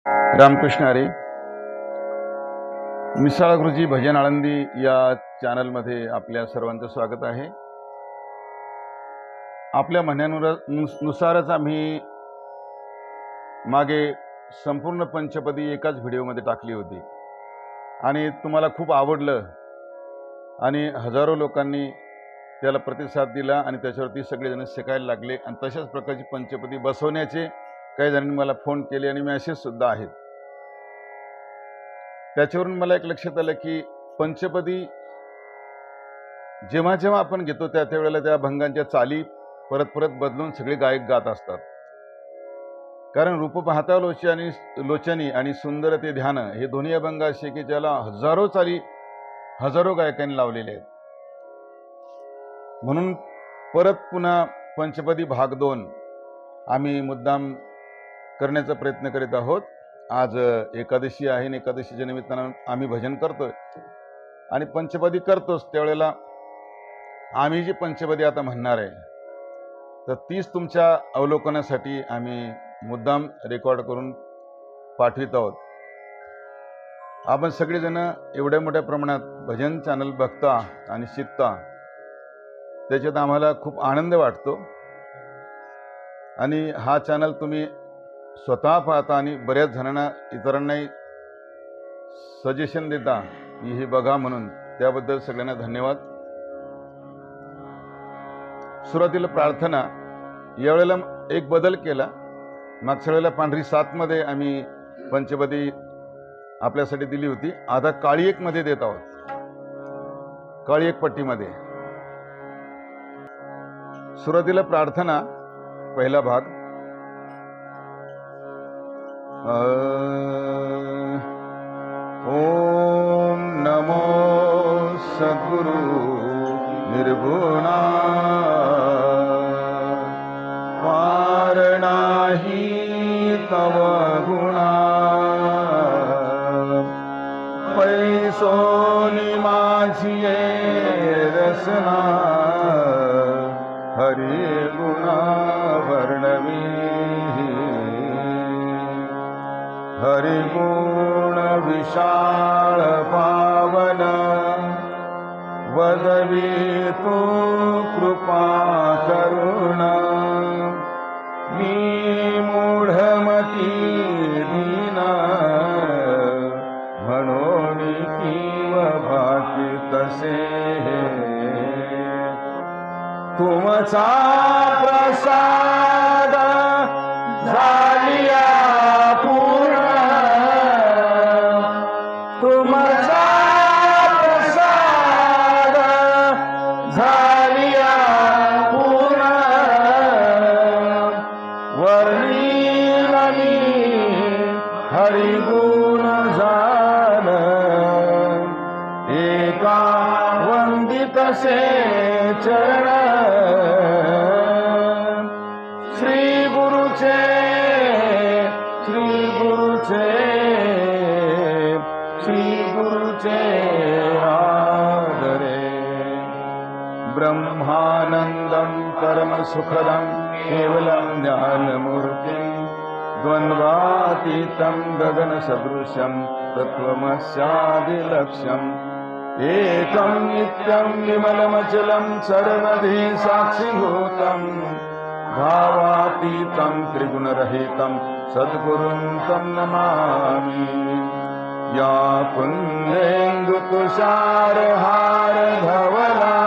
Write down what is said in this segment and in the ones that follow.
रामकृष्ण हरी. मिसाळ गुरुजी भजन आळंदी या चॅनलमध्ये आपल्या सर्वांचं स्वागत आहे. आपल्या म्हणण्यानुसारच आम्ही मागे संपूर्ण पंचपदी एकाच व्हिडिओमध्ये टाकली होती आणि तुम्हाला खूप आवडलं आणि हजारो लोकांनी त्याला प्रतिसाद दिला आणि त्याच्यावरती सगळेजण शिकायला लागले आणि तशाच प्रकारची पंचपदी बसवण्याचे काही जणांनी मला फोन केले आणि मेसेजसुद्धा आहेत. त्याच्यावरून मला एक लक्षात आलं की पंचपदी जेव्हा जेव्हा आपण घेतो त्या वेळेला त्या भंगांच्या चाली परत परत बदलून सगळे गायक गात असतात. कारण रूप पाहता लोचनी आणि सुंदर ते ध्यान हे दोन्ही अभंग असे की ज्याला हजारो चाली हजारो गायकांनी लावलेले आहेत. म्हणून परत पुन्हा पंचपदी भाग 2 आम्ही मुद्दाम करण्याचा प्रयत्न करीत आहोत. आज एकादशी आहे आणि एकादशीच्या निमित्तानं आम्ही भजन करतोय आणि पंचपदी करतोच. त्यावेळेला आम्ही जी पंचपदी आता म्हणणार आहे तर तीच तुमच्या अवलोकनासाठी आम्ही मुद्दाम रेकॉर्ड करून पाठवित आहोत. आपण सगळेजण एवढ्या मोठ्या प्रमाणात भजन चॅनल बघता आणि शिकता, त्याच्यात आम्हाला खूप आनंद वाटतो आणि हा चॅनल तुम्ही स्वतः पाहता आणि बऱ्याच जणांना इतरांनाही सजेशन देता की हे बघा म्हणून. त्याबद्दल सगळ्यांना धन्यवाद. सुरुवातीला प्रार्थना. यावेळेला एक बदल केला. मागच्या वेळेला पांढरी 7 मध्ये आम्ही पंचपदी आपल्यासाठी दिली होती. आता काळी 1 मध्ये देत आहोत, काळी 1 पट्टीमध्ये. सुरुवातीला प्रार्थना पहिला भाग. ओम नमो सद्गुरु निर्गुणा पार नाही तव गुणा पैसोनी माझी रसना हरि गुणा वर्णवी हरिगुण विशाल पावन वदवी तू कृपा करुण मी मूढमती दीन म्हणून किव भाकी तसे तुमचा प्रसाद झालिया पूर्ण तुमचा प्रसाद झालिया पूर्ण वर्णील मी हरिगुण जाण एका वंदितसे चरण श्री गुरुचे आदरे ब्रह्मानंदं परम सुखदं केवलं ज्ञानमूर्तिं द्वन्द्वातीतं गगन सदृशं तत्त्वमस्यादिलक्ष्यम् एकं नित्यं विमलमचलं सर्वधी साक्षिभूतं भावातीतं त्रिगुणरहितं सद्गुरुं तं नमामि. या कुंदेन्दु तुषार हार धवला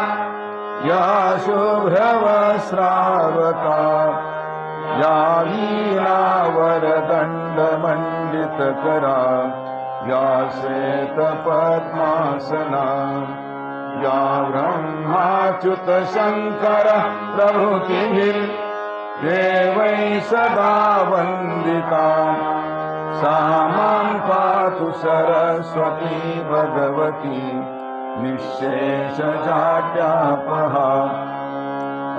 या शुभ्रवस्त्रावता या वीणावर दंड मंडित करा या श्वेत पद्मासना या ब्रह्माच्युत शंकर प्रभृतिभिः देवै सदा वंदिता सा मां पातु सरस्वती भगवती निःशेषजाड्यापहा.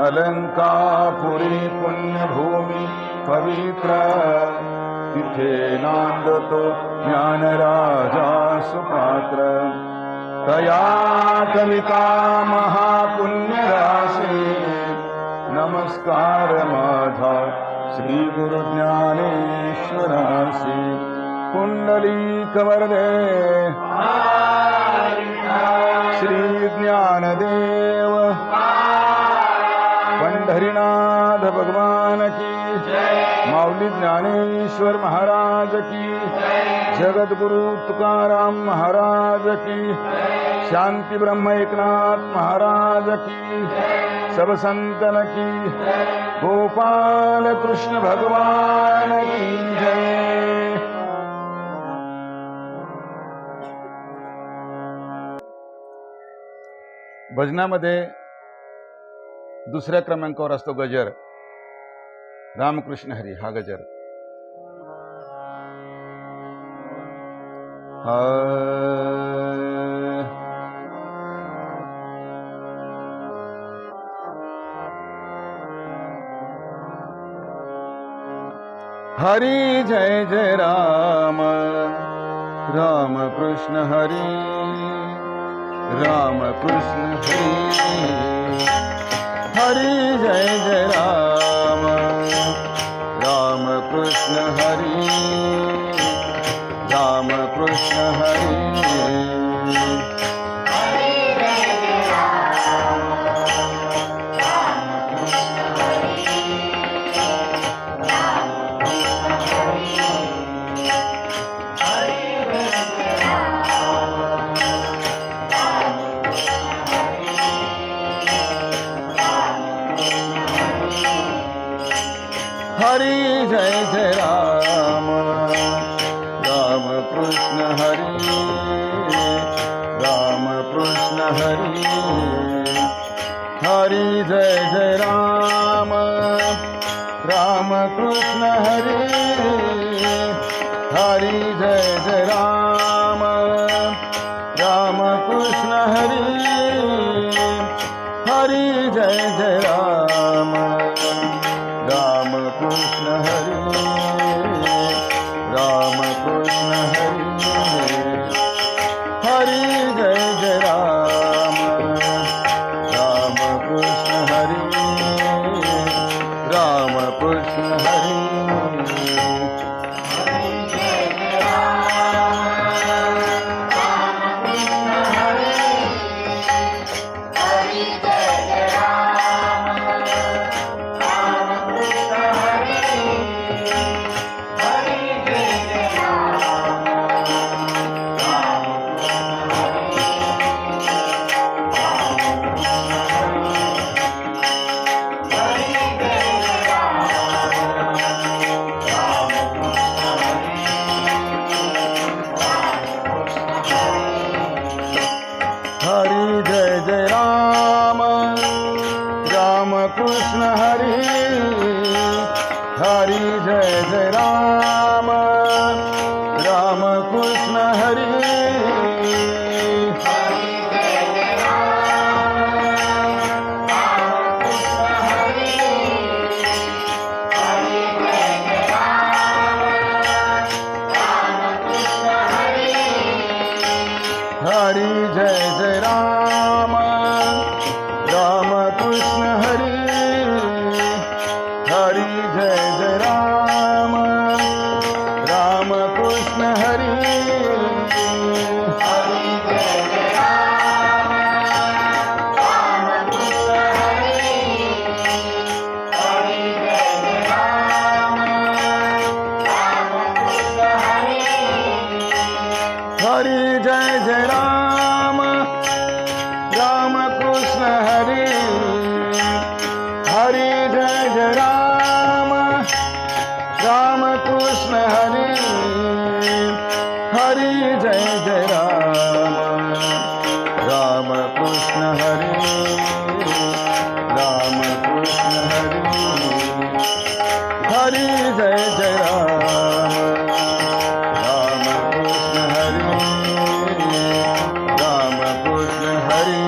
अलंकापुरी पुण्यभूमी पवित्र तिथे नांदतो ज्ञानराजा सुपात्र तया कविता महापुण्यराशी नमस्कार माझा श्री गुरु ज्ञानेश्वरासी पुंडलीकवरदे श्री ज्ञानदेव पंढरीनाथ भगवान की माऊली ज्ञानेश्वर महाराज की जगद्गुरु तुकाराम महाराज की शांति ब्रह्म एकनाथ महाराज की सब संतन की गोपाल कृष्ण भगवान की जय। भजनामध्ये दुसऱ्या क्रमांकावर असतो गजर, रामकृष्ण हरी हा गजर। हरी जय जय राम, राम कृष्ण हरी, राम कृष्ण हरी। हरी जय जय राम, राम कृष्ण हरी, राम कृष्ण हरी। हरी जय जय राम, राम कृष्ण हरी, राम कृष्ण हरी। हरी जय जय राम, राम कृष्ण हरी, हरी जय जय राम, राम कृष्ण हरी, हरी जय जय राम, राम कृष्ण हरी, राम कृष्ण हरी। हरी जय जय राम, राम कृष्ण हरी, राम कृष्ण हरी। हरी जय जय राम, राम कृष्ण हरी, हरी जय जय राम, राम कृष्ण हरी। हरी जय जय राम, राम कृष्ण हरी, हरी जय जय राम, राम कृष्ण हरी। हरी जय जय राम, राम कृष्ण हरी, हरी जय जय राम, राम कृष्ण हरी। हरी जय जय राम, राम कृष्ण हरी, हरी जय जय राम, राम कृष्ण हरी, हरी जय जय राम, राम कृष्ण हरी, राम कृष्ण हरी। हरी जय जय राम, राम कृष्ण हरी, राम कृष्ण हरी।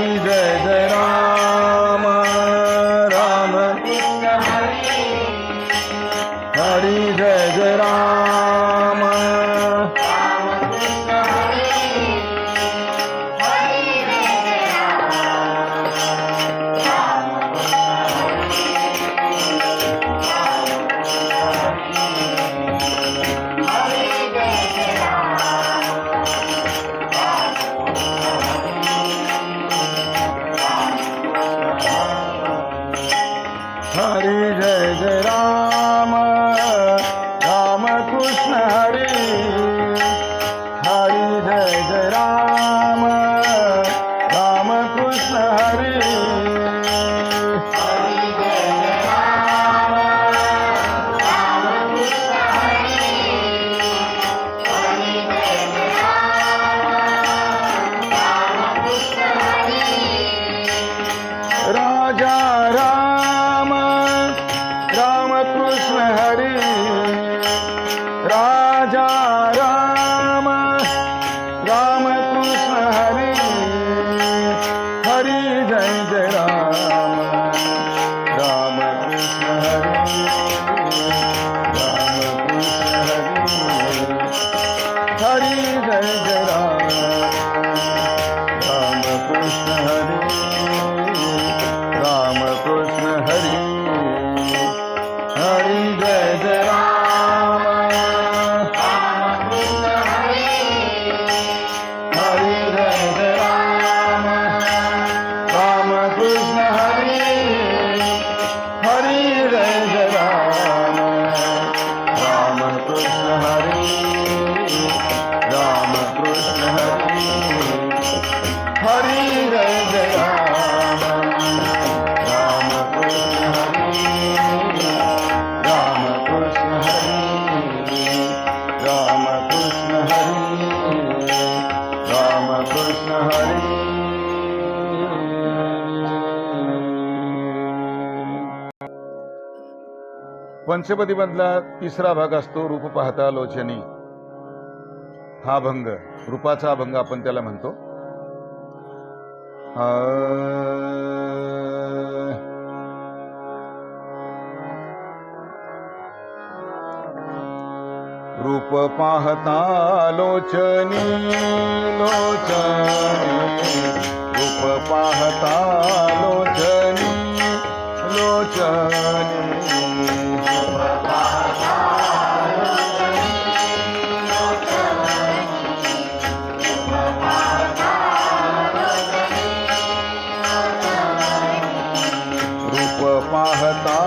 हरी जय जय राम राम हरी जय जय राम हरी जय जय राम राम कृष्ण हरी हरी जय जय राम राम कृष्ण हरी राजा राम राम कृष्ण हरी राजा राम राम कृष्ण हरी हरी जय जय राम राम कृष्ण हरी राम कृष्ण हरी हरी जय जय राम राम कृष्ण हरी राम कृष्ण हरी हरी जय जय राम हरी जय जय राम राम कृष्ण हरी हरी जय जय राम राम कृष्ण हरी राम कृष्ण हरी हरी जय जय राम राम कृष्ण हरी राम कृष्ण हरी राम कृष्ण हरी राम कृष्ण हरी पंचपदी मधला तिसरा भाग असतो रूप पाहता लोचनी. हा भंग रूपाचा भंग आपण त्याला म्हणतो. रूप पाहता लोचनी लोचनी रूप पाहता लोचनी लोचनी रूप पाहता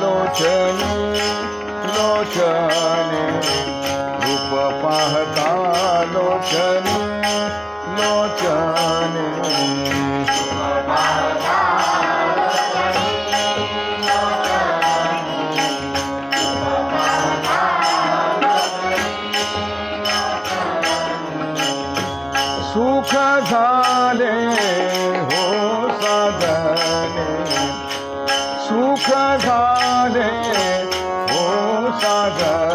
लोचनी लोचनी रूप पाहता लोचनी लोचनी सुख झाले हो साधने सुख झाले हो साधने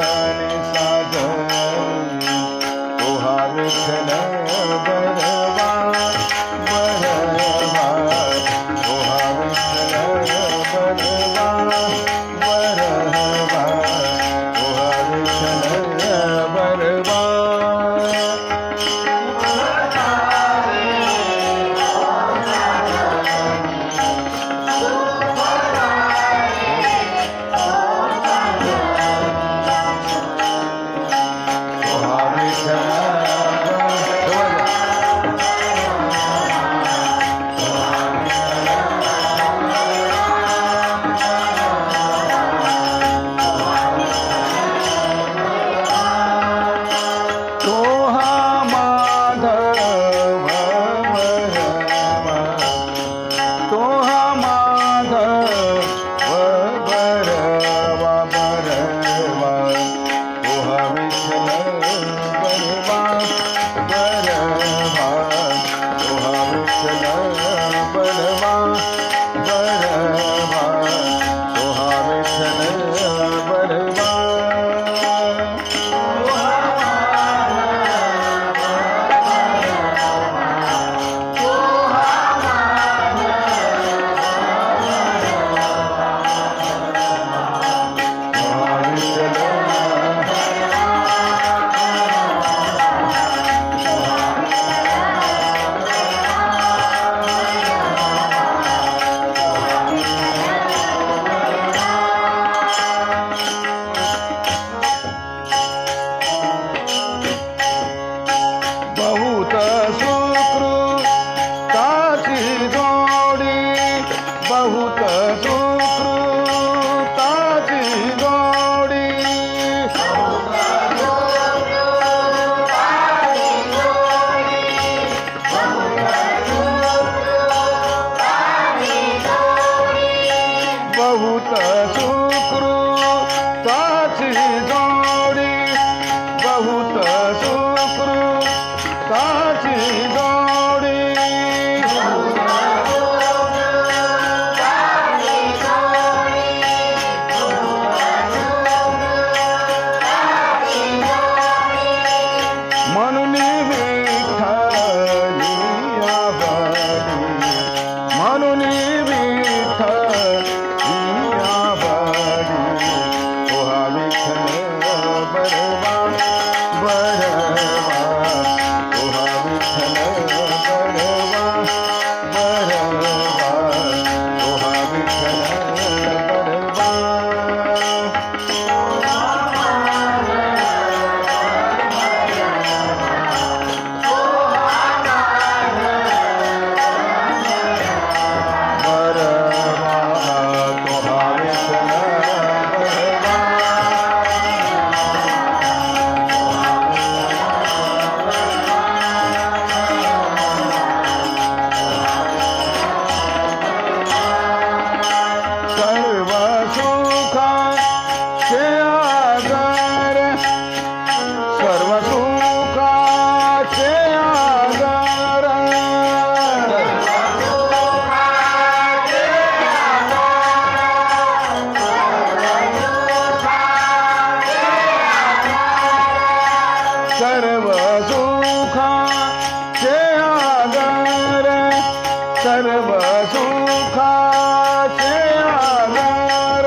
सुखाचे आधार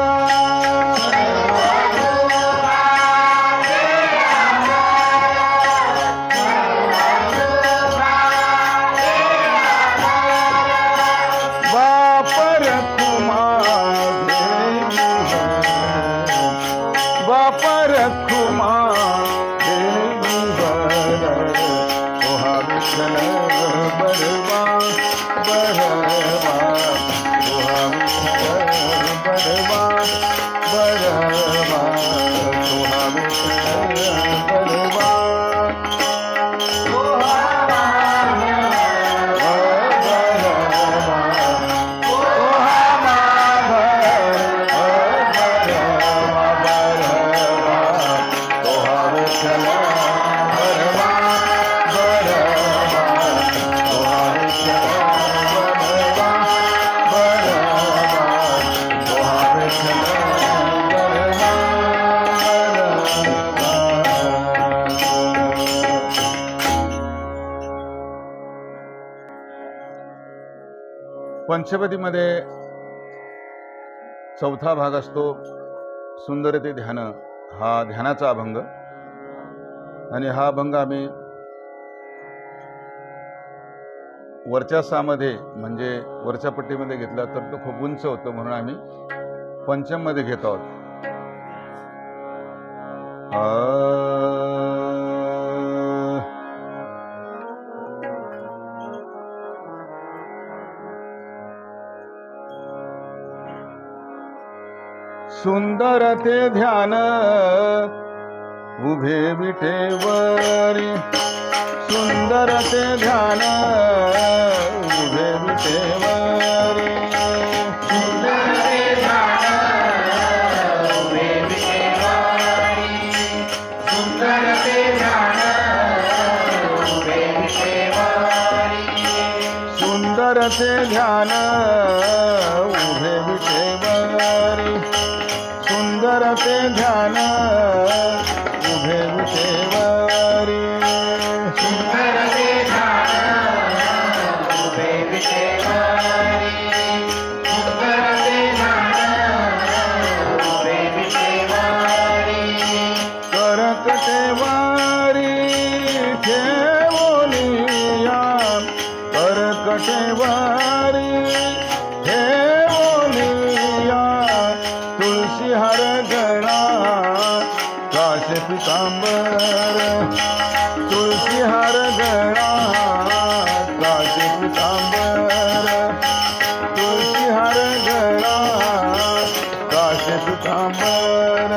बापर खुमा विठ्ठल बरवा बरवा तुहा विठ्ठल बरवा बरवा तुहा विठ्ठल बरवा पंचपदीमध्ये चौथा भाग असतो सुंदर ते ध्यान, हा ध्यानाचा अभंग. आणि हा अभंग आम्ही वरच्या सामध्ये म्हणजे वरच्या पट्टीमध्ये घेतला तर तो खूप उंच होतो, म्हणून आम्ही पंचम मध्ये घेत आहोत. सुंदर ते ध्यान उभे विटेवरी, सुंदर ते ध्यान उभे विटेवरी, सुंदर ते ध्यान उभे विटेवरी, सुंदर ते ध्यान उभे विटेवरी, सुंदर ते ध्यान उभे विटेवरी, सुंदर ते ध्यान उभे विटेवरी, सुंदर ते ध्यान उभे विटेवरी, सुंदर ते ध्यान उभे विटेवरी, करकटेवारी ठेवोनिया, करकटेवारी ठेवोनिया, तुळशी हार गळा काश पितांबर, तुळशी हार गळा काश पितांबर, तुळशी हार गळा काश पितांबर,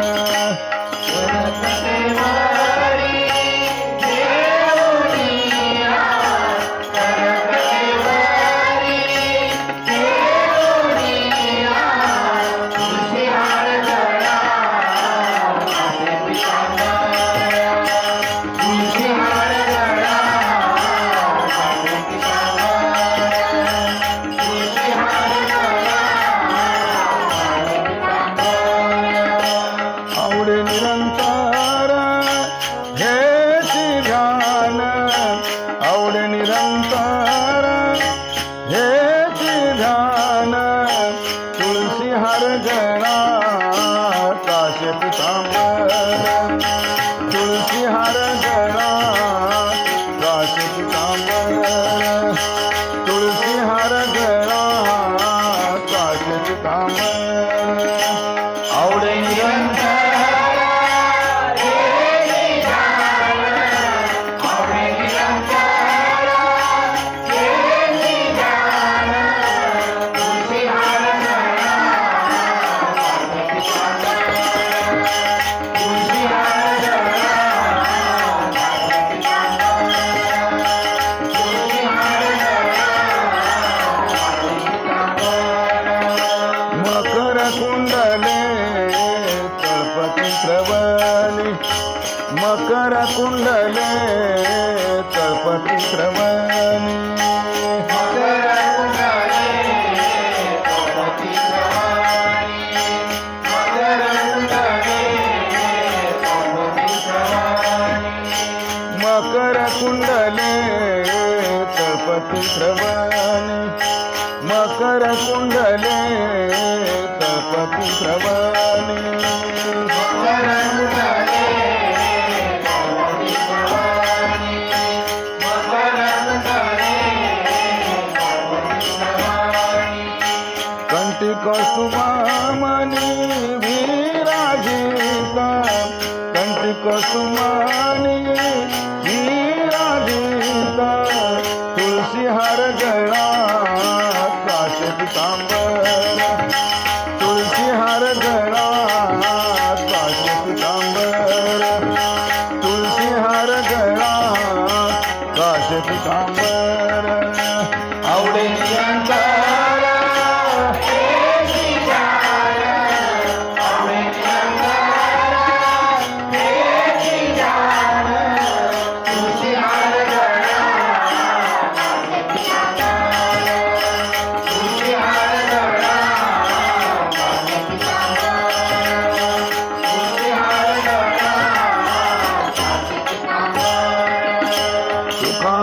तुळशी हार गळा काश पितांबर, तुळशी हार गळा काश पितांबर, आवडे निरंतर मकर कुंडले तळपती श्रवणी, मकर कुंडले तळपती श्रवणी, मकर कुंडले तळपती श्रवणी, मकर कुंडले तळपती श्रवणी, मकर मकर कुंडले कल्पती श्रवणे कंठी कौस्तुभामणि विराजित कंठी कौस्तुभामणि विराजित तुलसी हार गळा काश पितांबर तुलसी हार गळा काश पितांबर तुलसी हार गळा काश पितांबर आवडे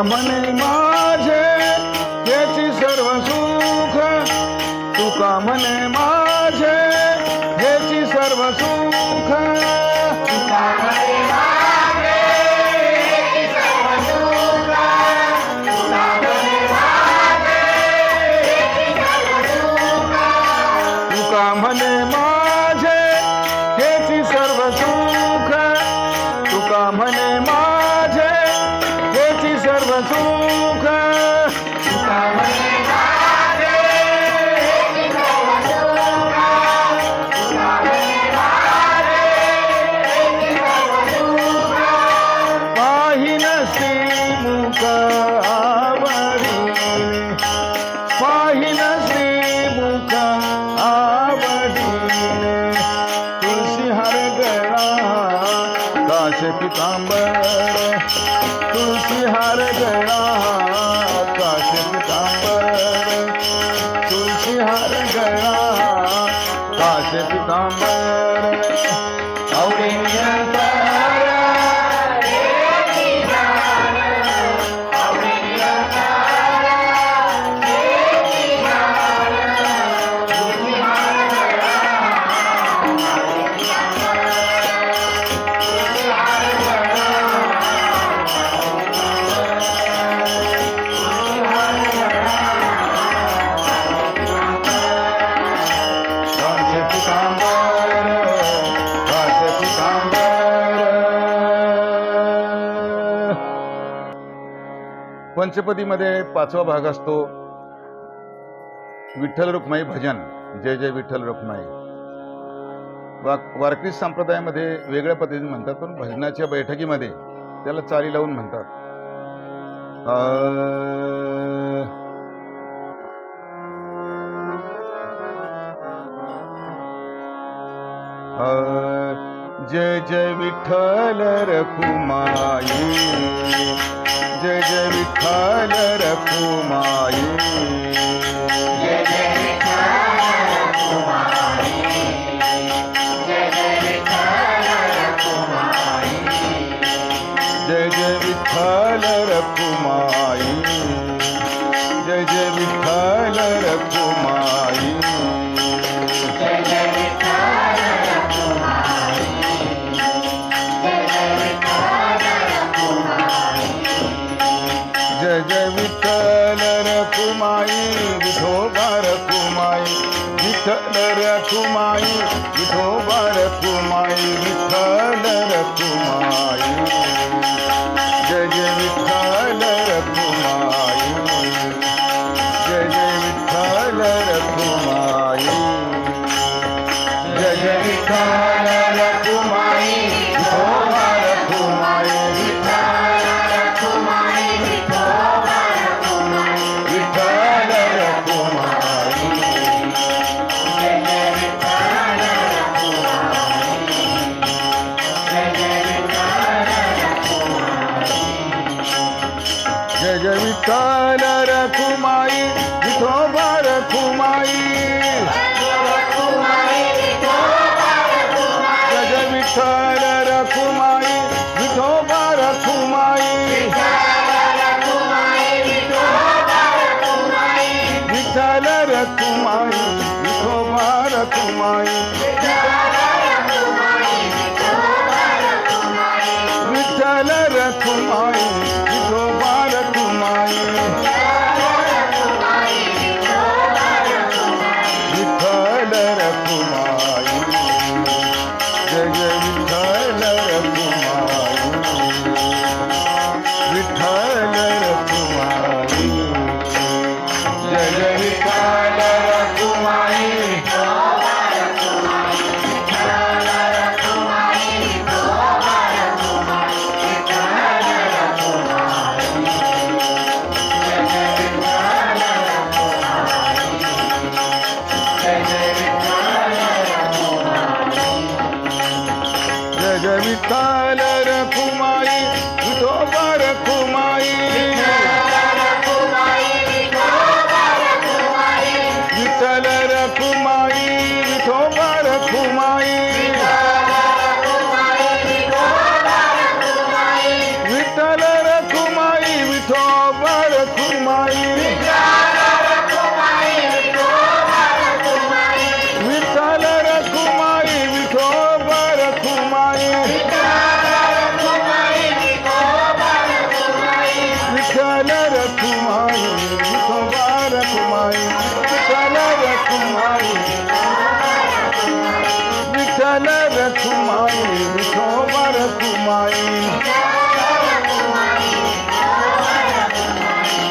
म्हणे माझे याची सर्व सुख तुका म्हणे माझे याची सर्व सुख तुका म्हणे माझे याची सर्व सुख तुका म्हणे माझे याची सर्व सुख तुका म्हणे माझे याची सर्व सुख तुका म्हणे माझे सर्व सुख तुका म्हणे माझे सर्व सुख तुका म्हणे माझे सर्व सुख पाहिन श्री मुख आवडीने पाहिन श्री मुख आवडीने तुलसी हार गळा काश पितांबर तुलसी हार गळा काश पितांबर तुलसी हार गळा काश पितांबर आवडे निरंतर आवडे निरंतर तुलसी हार गळा तुलसी हार गळा पंचपदीमध्ये 5वा भाग असतो विठ्ठल रुक्माई भजन. जय जय विठ्ठल रुक्माई. वारकरी संप्रदायामध्ये वेगळ्या पद्धतीने म्हणतात, पण भजनाच्या बैठकीमध्ये त्याला चाली लावून म्हणतात. जय जय विठ्ठल रखुमाई जय जय विठ्ठल रखुमाई जय जय विठ्ठल रखुमाई जय जय विठ्ठल रखुमाई जय जय विठ्ठल रखुमाई जय जय विठ्ठल रखुमाई जय जय विठ्ठल रखुमाई जय जय विठ्ठल रखुमाई जय जय विठ्ठल रखुमाई विठोबा रखुमाई विठ्ठल रखुमाई विठोबा रखुमाई विठ्ठल रखुमाई जय जय विठ्ठल रखुमाई जय जय विठ्ठल रखुमाई जय जय विठ्ठल रखुमाई विठोबा रखुमाई विठ्ठल रखुमाई विठोबा रखुमाई विठ्ठल रखुमाई जय जय विठ्ठल रखुमाई जय जय विठ्ठल रखुमाई जय जय विठ्ठल रखुमाई विठोबा रखुमाई जय जय विठ्ठल रखुमाई विठोबा रखुमाई विठ्ठल रखुमाई रखुमाई विठोबा रखुमाई विठ्ठल रखुमाई विठोबा रखुमाई विठ्ठल रखुमाई जय जय विठ्ठल रखुमाई विठ्ठल रखुमाई जय जय विठ्ठल रखुमाई जय जय विठ्ठल रखुमाई विठोबा रखुमाई विठ्ठल रखुमाई विठोबा रखुमाई विठ्ठल रखुमाई विठोबा रखुमाई विठ्ठल रखुमाई विठोबा रखुमाई विठ्ठल रखुमाई विठोबा रखुमाई विठ्ठल रखुमाई विठ्ठल रखुमाई विठोबा रखुमाई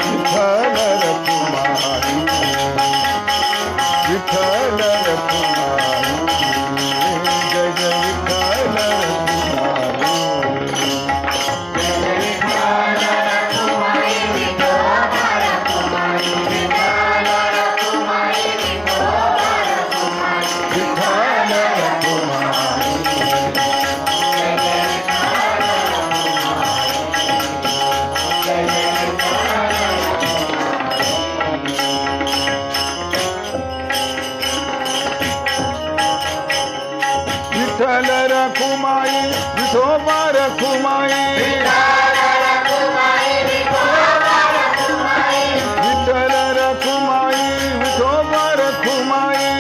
विठ्ठल रखुमाई विठ्ठल रखुमाई जय जय विठ्ठल विठ्ठल रखुमाई विठोबा रखुमाई विठ्ठल रखुमाई विठोबा रखुमाई